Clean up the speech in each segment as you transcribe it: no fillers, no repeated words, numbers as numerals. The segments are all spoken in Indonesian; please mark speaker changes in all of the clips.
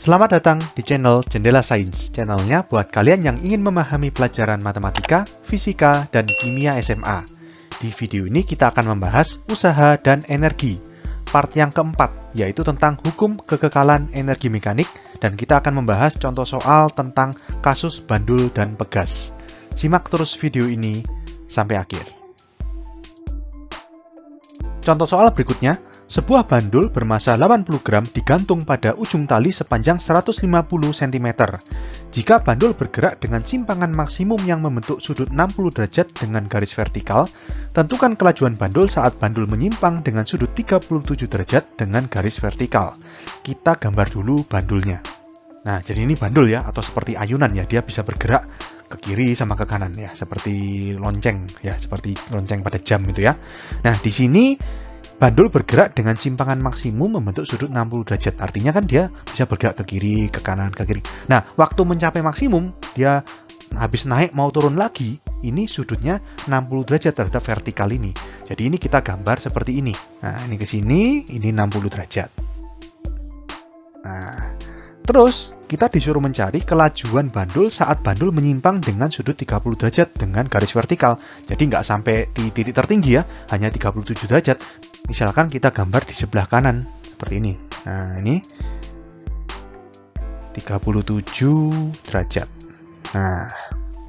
Speaker 1: Selamat datang di channel Jendela Sains, channelnya buat kalian yang ingin memahami pelajaran matematika, fisika, dan kimia SMA. Di video ini kita akan membahas usaha dan energi, part yang keempat, yaitu tentang hukum kekekalan energi mekanik, dan kita akan membahas contoh soal tentang kasus bandul dan pegas. Simak terus video ini sampai akhir. Contoh soal berikutnya, sebuah bandul bermasa 80 gram digantung pada ujung tali sepanjang 150 cm. Jika bandul bergerak dengan simpangan maksimum yang membentuk sudut 60 derajat dengan garis vertikal, tentukan kelajuan bandul saat bandul menyimpang dengan sudut 37 derajat dengan garis vertikal. Kita gambar dulu bandulnya. Nah, jadi ini bandul ya, atau seperti ayunan ya, dia bisa bergerak ke kiri sama ke kanan ya, seperti lonceng ya, seperti lonceng pada jam gitu ya. Nah, di sini bandul bergerak dengan simpangan maksimum membentuk sudut 60 derajat. Artinya kan dia bisa bergerak ke kiri, ke kanan, ke kiri. Nah, waktu mencapai maksimum, dia habis naik mau turun lagi, ini sudutnya 60 derajat terhadap vertikal ini. Jadi ini kita gambar seperti ini. Nah, ini ke sini, ini 60 derajat. Nah, terus kita disuruh mencari kelajuan bandul saat bandul menyimpang dengan sudut 30 derajat dengan garis vertikal. Jadi nggak sampai di titik tertinggi ya, hanya 37 derajat. Misalkan kita gambar di sebelah kanan, seperti ini. Nah, ini 37 derajat. Nah,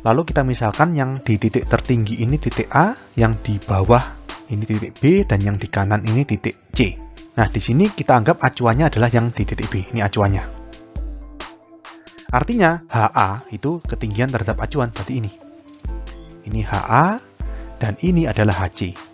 Speaker 1: lalu kita misalkan yang di titik tertinggi ini titik A, yang di bawah ini titik B, dan yang di kanan ini titik C. Nah, di sini kita anggap acuannya adalah yang di titik B, ini acuannya. Artinya, HA itu ketinggian terhadap acuan, berarti ini. Ini HA, dan ini adalah HC.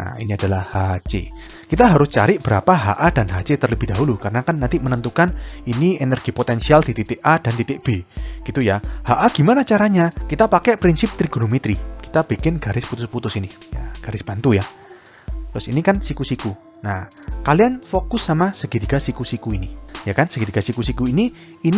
Speaker 1: Nah, ini adalah HC. Kita harus cari berapa HA dan HC terlebih dahulu, karena kan nanti menentukan ini energi potensial di titik A dan titik B. Gitu ya. HA gimana caranya? Kita pakai prinsip trigonometri. Kita bikin garis putus-putus ini. Ya, garis bantu ya. Terus ini kan siku-siku. Nah, kalian fokus sama segitiga siku-siku ini. Ya kan, segitiga siku-siku ini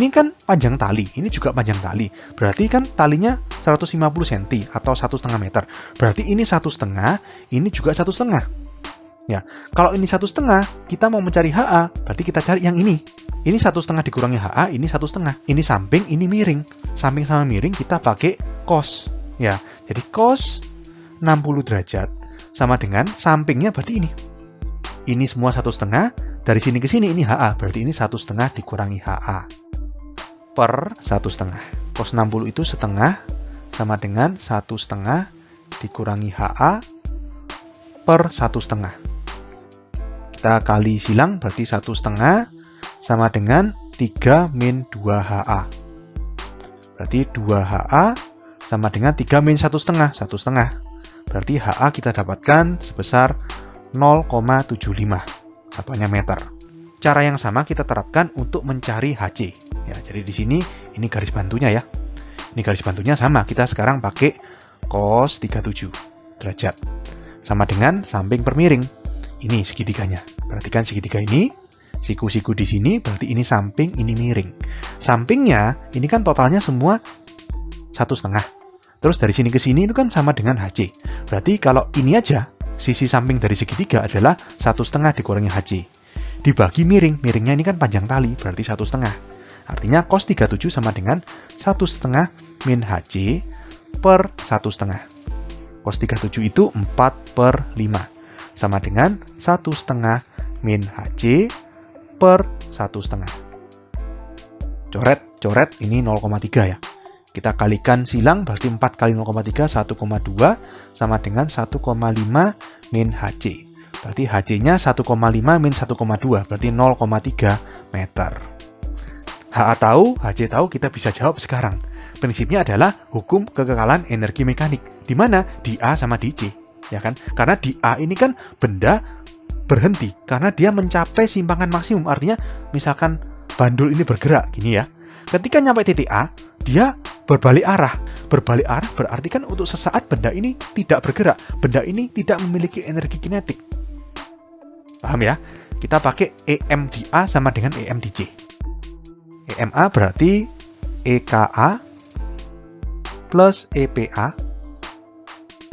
Speaker 1: kan panjang tali, ini juga panjang tali. Berarti kan talinya 150 cm atau 1,5 meter. Berarti ini 1,5, ini juga 1,5. Ya, kalau ini 1,5, kita mau mencari HA, berarti kita cari yang ini. Ini 1,5 dikurangi HA, ini 1,5. Ini samping, ini miring. Samping sama miring kita pakai cos. Ya, jadi cos 60 derajat sama dengan sampingnya berarti ini. Ini semua 1,5, dari sini ke sini ini HA, berarti ini 1,5 dikurangi HA per 1,5. Cos 60 itu setengah sama dengan 1,5 dikurangi HA per 1,5. Kita kali silang, berarti 1,5 sama dengan 3 min 2 HA. Berarti 2 HA sama dengan 3 min 1,5, 1,5. Berarti HA kita dapatkan sebesar 0,75, satuannya meter. Cara yang sama kita terapkan untuk mencari HC. Ya, jadi di sini ini garis bantunya ya. Ini garis bantunya sama, kita sekarang pakai cos 37 derajat. Sama dengan samping per miring. Ini segitiganya. Perhatikan segitiga ini, siku-siku di sini, berarti ini samping, ini miring. Sampingnya, ini kan totalnya semua 1,5. Terus dari sini ke sini itu kan sama dengan HC. Berarti kalau ini aja, sisi samping dari segitiga adalah 1,5 dikurangi HC. Dibagi miring, miringnya ini kan panjang tali, berarti 1,5. Artinya cos 37 sama dengan 1,5 min HC per 1,5. Cos 37 itu 4 per 5. Sama dengan 1,5 min HC per 1,5. Coret, ini 0,3 ya. Kita kalikan silang, berarti 4 kali 0,3, 1,2, sama dengan 1,5 min HC. Berarti HC-nya 1,5 min 1,2, berarti 0,3 meter. HA tahu, HC tahu, kita bisa jawab sekarang. Prinsipnya adalah hukum kekekalan energi mekanik. Di mana? Di A sama di C. Ya kan? Karena di A ini kan benda berhenti, karena dia mencapai simpangan maksimum. Artinya, misalkan bandul ini bergerak, gini ya. Ketika nyampe titik A, dia berbalik arah. Berbalik arah berarti kan untuk sesaat benda ini tidak bergerak. Benda ini tidak memiliki energi kinetik. Paham ya? Kita pakai EM di A sama dengan EM di C. EMA berarti EKA plus EPA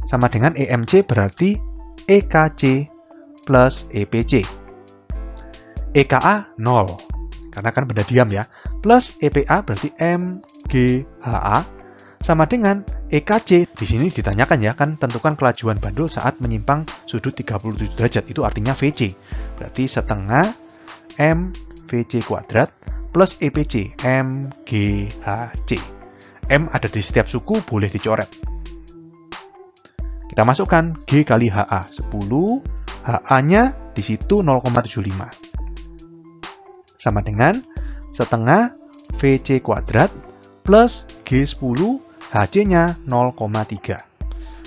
Speaker 1: sama dengan EMC berarti EKC plus EPC. EKA 0. karena kan benda diam ya, plus EPA berarti MGHA sama dengan EKC. Di sini ditanyakan ya, kan tentukan kelajuan bandul saat menyimpang sudut 37 derajat, itu artinya VC. Berarti setengah M VC kuadrat plus EPC MGHC. M ada di setiap suku, boleh dicoret. Kita masukkan G kali HA 10, HA-nya di situ 0,75. Sama dengan setengah VC kuadrat plus G10, HC-nya 0,3.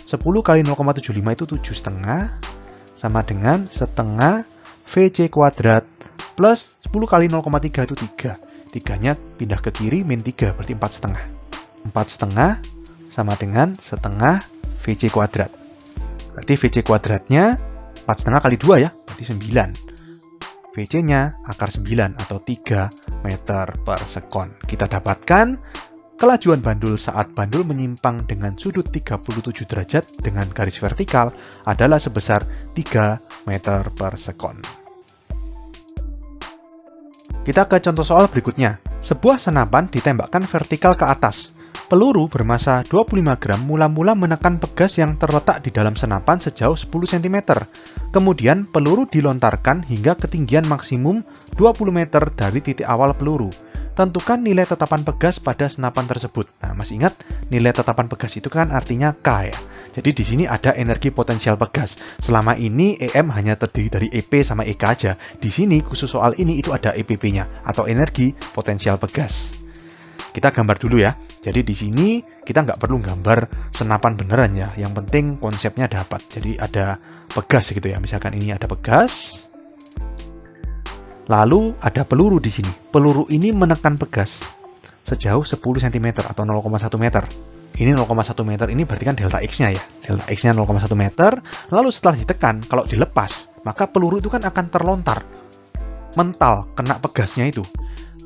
Speaker 1: 10 kali 0,75 itu 7,5, sama dengan setengah VC kuadrat plus 10 kali 0,3 itu 3. 3-nya pindah ke kiri, min 3, berarti 4,5. 4,5 sama dengan setengah VC kuadrat. Berarti VC kuadratnya 4,5 kali 2 ya, berarti 9. VC-nya akar 9 atau 3 meter per sekon. Kita dapatkan kelajuan bandul saat bandul menyimpang dengan sudut 37 derajat dengan garis vertikal adalah sebesar 3 meter per sekon. Kita ke contoh soal berikutnya. Sebuah senapan ditembakkan vertikal ke atas. Peluru bermasa 25 gram mula-mula menekan pegas yang terletak di dalam senapan sejauh 10 cm. Kemudian peluru dilontarkan hingga ketinggian maksimum 20 meter dari titik awal peluru. Tentukan nilai tetapan pegas pada senapan tersebut. Nah, masih ingat nilai tetapan pegas itu kan artinya K ya. Jadi di sini ada energi potensial pegas. Selama ini EM hanya terdiri dari EP sama EK aja. Di sini khusus soal ini itu ada EPP-nya atau energi potensial pegas. Kita gambar dulu ya. Jadi di sini kita nggak perlu gambar senapan beneran ya. Yang penting konsepnya dapat. Jadi ada pegas gitu ya. Misalkan ini ada pegas. Lalu ada peluru di sini. Peluru ini menekan pegas sejauh 10 cm atau 0,1 meter. Ini 0,1 meter ini berarti kan delta X-nya ya. Delta X-nya 0,1 meter. Lalu setelah ditekan, kalau dilepas, maka peluru itu kan akan terlontar. Mental, kena pegasnya itu.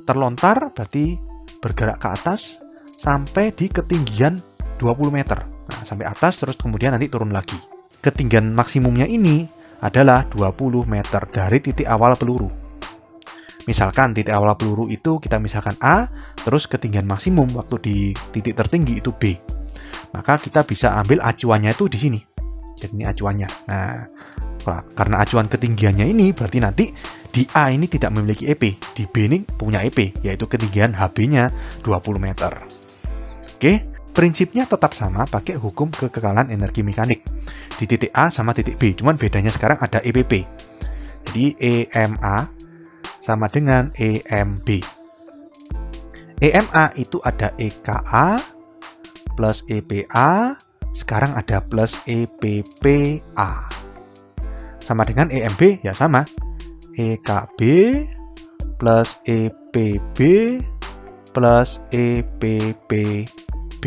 Speaker 1: Terlontar berarti bergerak ke atas sampai di ketinggian 20 meter. Nah, sampai atas terus kemudian nanti turun lagi. Ketinggian maksimumnya ini adalah 20 meter dari titik awal peluru. Misalkan titik awal peluru itu kita misalkan A, terus ketinggian maksimum waktu di titik tertinggi itu B. Maka kita bisa ambil acuannya itu di sini. Jadi ini acuannya. Nah, karena acuan ketinggiannya ini berarti nanti di A ini tidak memiliki EP, di B ini punya EP, yaitu ketinggian HB-nya 20 meter. Oke, prinsipnya tetap sama pakai hukum kekekalan energi mekanik. Di titik A sama titik B, cuman bedanya sekarang ada EPP. Jadi EMA sama dengan EMB. EMA itu ada EKA plus EPA, sekarang ada plus EPPA. Sama dengan EMB ya sama. EKB plus EPB plus EPPB.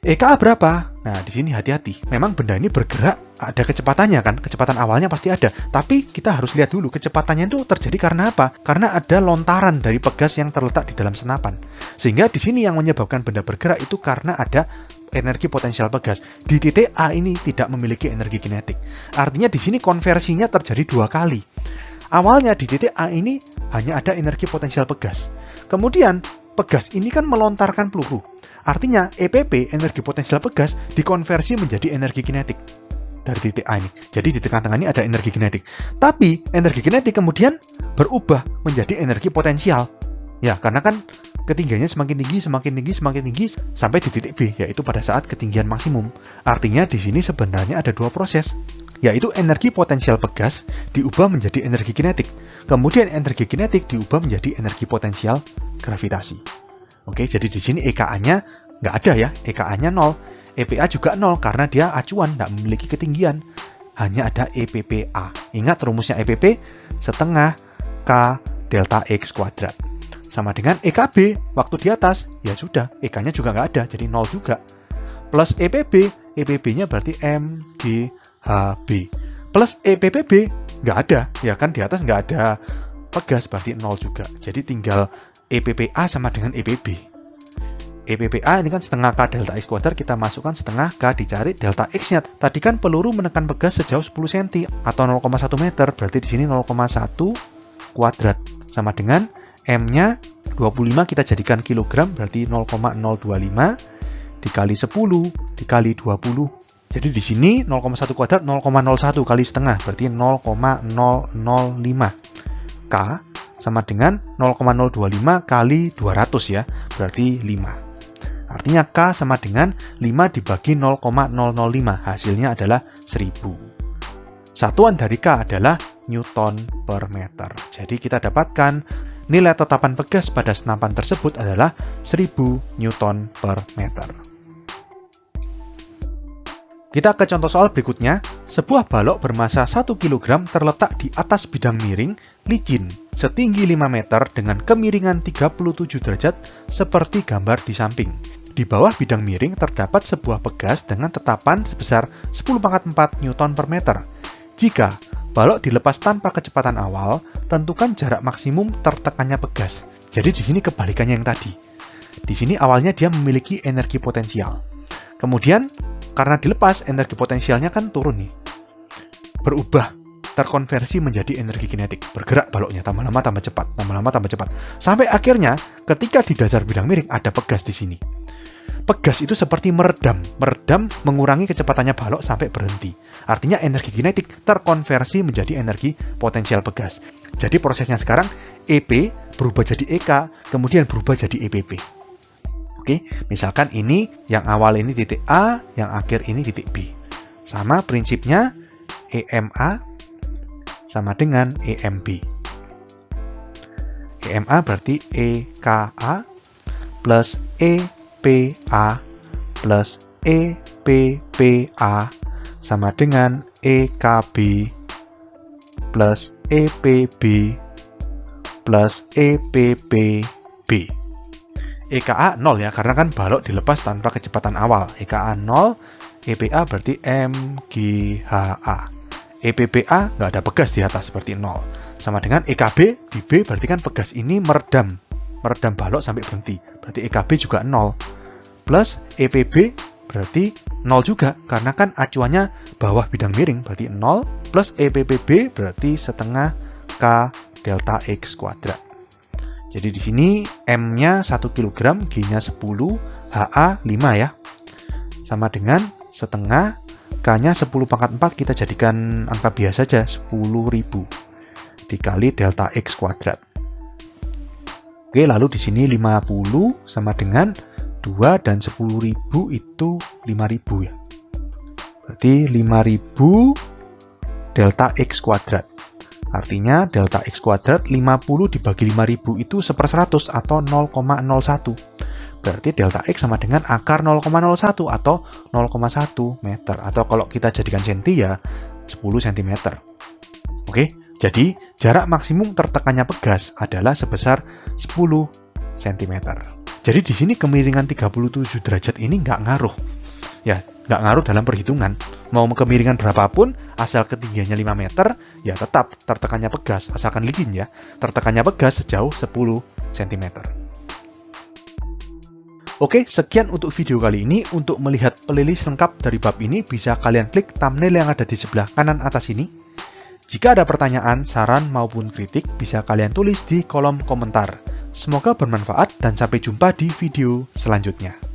Speaker 1: EKA berapa? Nah, di sini hati-hati. Memang benda ini bergerak, ada kecepatannya kan? Kecepatan awalnya pasti ada. Tapi kita harus lihat dulu, kecepatannya itu terjadi karena apa? Karena ada lontaran dari pegas yang terletak di dalam senapan. Sehingga di sini yang menyebabkan benda bergerak itu karena ada energi potensial pegas. Di titik A ini tidak memiliki energi kinetik. Artinya di sini konversinya terjadi 2 kali. Awalnya di titik A ini hanya ada energi potensial pegas. Kemudian pegas ini kan melontarkan peluru. Artinya EPP, energi potensial pegas, dikonversi menjadi energi kinetik dari titik A ini. Jadi di tengah-tengah ini ada energi kinetik. Tapi energi kinetik kemudian berubah menjadi energi potensial. Ya, karena kan ketinggiannya semakin tinggi, semakin tinggi, semakin tinggi sampai di titik B, yaitu pada saat ketinggian maksimum. Artinya di sini sebenarnya ada 2 proses, yaitu energi potensial pegas diubah menjadi energi kinetik. Kemudian energi kinetik diubah menjadi energi potensial gravitasi. Oke, jadi di sini EKA-nya nggak ada ya, EKA-nya 0. EPA juga 0 karena dia acuan, nggak memiliki ketinggian. Hanya ada EPPA. Ingat rumusnya EPP, setengah K delta X kuadrat. Sama dengan EKB, waktu di atas, ya sudah, EK-nya juga nggak ada, jadi 0 juga. Plus EPB, EPB-nya berarti MGHB. Plus EPPB, nggak ada, ya kan di atas nggak ada pegas, berarti 0 juga. Jadi tinggal EPPA sama dengan EPB. EPPA ini kan setengah K delta X kuadrat, kita masukkan setengah K dicari delta X-nya. Tadi kan peluru menekan pegas sejauh 10 cm atau 0,1 meter, berarti di sini 0,1 kuadrat sama dengan M-nya 25 kita jadikan kilogram, berarti 0,025 dikali 10 dikali 20. Jadi di sini 0,1 kuadrat 0,01 kali setengah, berarti 0,005. K sama dengan 0,025 kali 200 ya, berarti 5. Artinya K sama dengan 5 dibagi 0,005, hasilnya adalah 1000. Satuan dari K adalah Newton per meter. Jadi kita dapatkan nilai tetapan pegas pada senapan tersebut adalah 1000 Newton per meter. Kita ke contoh soal berikutnya. Sebuah balok bermasa 1 kg terletak di atas bidang miring, licin, setinggi 5 meter dengan kemiringan 37 derajat seperti gambar di samping. Di bawah bidang miring terdapat sebuah pegas dengan tetapan sebesar 10⁴ Newton per meter. Jika balok dilepas tanpa kecepatan awal, tentukan jarak maksimum tertekannya pegas. Jadi di sini kebalikannya yang tadi. Di sini awalnya dia memiliki energi potensial. Kemudian karena dilepas, energi potensialnya kan turun nih. Berubah, terkonversi menjadi energi kinetik. Bergerak baloknya, tambah lama tambah cepat, tambah lama tambah cepat. Sampai akhirnya ketika di dasar bidang miring ada pegas di sini. Pegas itu seperti meredam mengurangi kecepatannya balok sampai berhenti. Artinya energi kinetik terkonversi menjadi energi potensial pegas. Jadi prosesnya sekarang EP berubah jadi EK, kemudian berubah jadi EPP. Oke, misalkan ini yang awal ini titik A, yang akhir ini titik B. Sama prinsipnya EMA sama dengan EMB. EMA berarti EKA plus EPA plus EPPA sama dengan EKB plus EPB plus EPPB. EKA 0 ya, karena kan balok dilepas tanpa kecepatan awal. EKA 0, EPA berarti MGHA. EPPA nggak ada pegas di atas, berarti 0. Sama dengan EKB, di B berarti kan pegas ini meredam balok sampai berhenti. Berarti EKB juga 0. Plus EPB berarti 0 juga, karena kan acuannya bawah bidang miring, berarti 0. Plus EPPB berarti setengah K delta X kuadrat. Jadi di sini M-nya 1 kg, G-nya 10, HA 5 ya. Sama dengan setengah, K-nya 10⁴, kita jadikan angka biasa saja, 10.000 dikali delta X kuadrat. Oke, lalu di sini 50 sama dengan 2 dan 10.000 itu 5.000 ya. Berarti 5.000 delta X kuadrat. Artinya delta X kuadrat 50 dibagi 5.000 itu 1/100 atau 0,01. Berarti delta X sama dengan akar 0,01 atau 0,1 meter. Atau kalau kita jadikan senti ya 10 cm. Oke, jadi jarak maksimum tertekannya pegas adalah sebesar 10 cm. Jadi di sini kemiringan 37 derajat ini nggak ngaruh. Ya, nggak ngaruh dalam perhitungan. Mau kemiringan berapapun, asal ketinggiannya 5 meter, ya tetap tertekannya pegas. Asalkan licin ya, tertekannya pegas sejauh 10 cm. Oke, sekian untuk video kali ini. Untuk melihat playlist lengkap dari bab ini, bisa kalian klik thumbnail yang ada di sebelah kanan atas ini. Jika ada pertanyaan, saran, maupun kritik, bisa kalian tulis di kolom komentar. Semoga bermanfaat dan sampai jumpa di video selanjutnya.